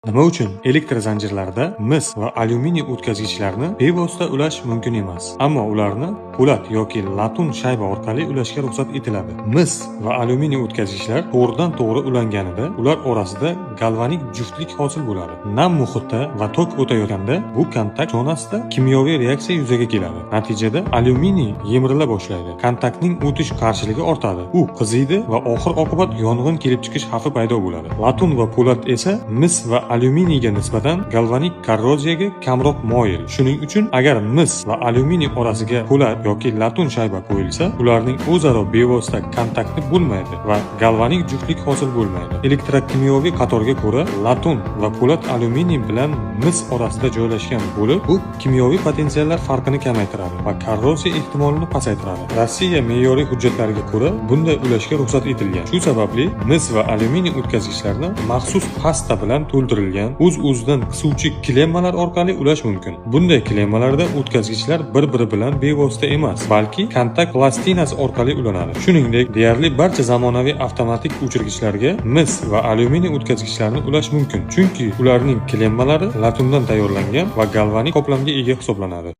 Nima uchun elektr zanjirlarida mis va alyuminiy o'tkazgichlarni bevosita ulash mumkin emas, ammo ularni po'lat yoki latun shayba orqali ulashga ruxsat etiladi? Mis va alyuminiy o'tkazgichlar to'g'ridan-to'g'ri ulanganida ular orasida galvanik juftlik hosil bo'ladi. Nam muhitda va tok o'tayotganda bu kontakt zonasida kimyoviy reaksiya yuzaga keladi. Natijada alyuminiy yemirila boshlaydi. Kontaktning o'tish qarshiligi ortadi. U qiziydi va oxir-oqibat yong'in kelib chiqish xavfi paydo bo'ladi. Latun va po'lat esa mis va alyuminiyga nisbatan galvanik korroziyaga kamroq moyil. Shuning uchun agar mis va alyuminiy orasiga po'lat yoki latun shayba qo'yilsa, ularning o'zaro bevosita kontakti bo'lmaydi va galvanik juftlik hosil bo'lmaydi. Elektrokimyoviy qatorga ko'ra, latun va po'lat alyuminiy bilan mis orasida joylashgan bo'lib, bu kimyoviy potensiallar farqini kamaytiradi va korroziya ehtimolini pasaytiradi. Rossiya me'yoriy hujjatlariga ko'ra bunday ulashga ruxsat etilgan. Shu sababli mis va alyuminiy o'tkazgichlarni maxsus pasta bilan to'ldirilgan o'z-o'zidan qisuvchi klemmalar orqali ulash mumkin. Bunday klemmalarda o'tkazgichlar bir-biri bilan bevosita emas, balki kontakt plastinasi orqali ulanadi. Shuningdek, deyarli barcha zamonaviy avtomatik o'chirgichlarga mis va alyuminiy o'tkazgichlarni ulash mumkin, chunki ularning klemmalari latundan tayyorlangan va galvanik qoplamga ega hisoblanadi.